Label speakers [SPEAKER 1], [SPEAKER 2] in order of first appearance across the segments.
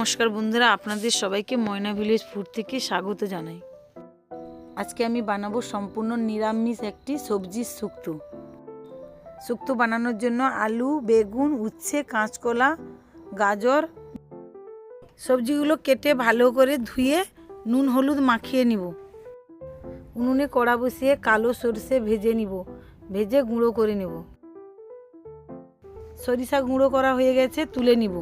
[SPEAKER 1] নমস্কার বন্ধুরা, আপনাদের সবাইকে ময়না ভিলেজ ফুড থেকে স্বাগত জানাই। আজকে আমি বানাবো সম্পূর্ণ নিরামিষ একটি সবজির শুক্তো। শুক্তো বানানোর জন্য আলু, বেগুন, উচ্ছে, কাঁচকলা, গাজর সবজিগুলো কেটে ভালো করে ধুয়ে নুন হলুদ মাখিয়ে নিব। উনুনে কড়া বসিয়ে কালো সরষে ভেজে নিব, ভেজে গুঁড়ো করে নেব। সরিষা গুঁড়ো করা হয়ে গেছে, তুলে নিব।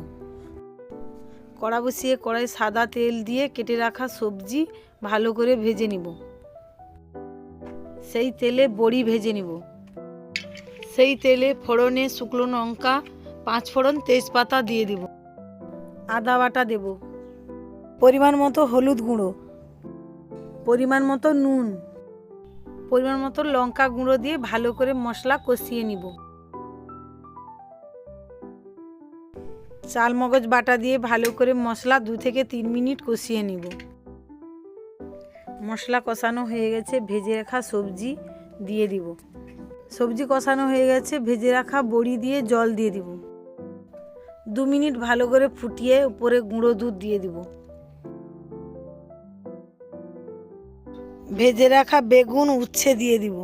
[SPEAKER 1] কড়া বসিয়ে কড়াই সাদা তেল দিয়ে কেটে রাখা সবজি ভালো করে ভেজে নিব। সেই তেলে বড়ি ভেজে নিব। সেই তেলে ফোড়নে শুকনো লঙ্কা, 5 ফোড়ন, তেজপাতা দিয়ে দিব। আদা বাটা দেব, পরিমাণ মতো হলুদ গুঁড়ো, পরিমাণ মতো নুন, পরিমাণ মতো লঙ্কা গুঁড়ো দিয়ে ভালো করে মশলা কষিয়ে নিব। চাল মগজ বাটা দিয়ে ভালো করে মশলা 2 থেকে 3 মিনিট কষিয়ে নিব। মশলা কষানো হয়ে গেছে, ভেজে রাখা সবজি দিয়ে দিব। সবজি কষানো হয়ে গেছে, ভেজে রাখা বড়ি দিয়ে জল দিয়ে দিব। 2 মিনিট ভালো করে ফুটিয়ে উপরে গুঁড়ো দুধ দিয়ে দিব। ভেজে রাখা বেগুন, উচ্ছে দিয়ে দিব।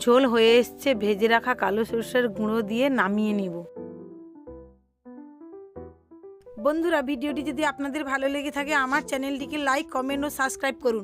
[SPEAKER 1] ঝোল হয়ে এসছে, ভেজে রাখা কালো সরষের গুঁড়ো দিয়ে নামিয়ে নিব। বন্ধুরা, ভিডিওটি যদি আপনাদের ভালো লেগে থাকে আমার চ্যানেলটিকে লাইক, কমেন্ট ও সাবস্ক্রাইব করুন।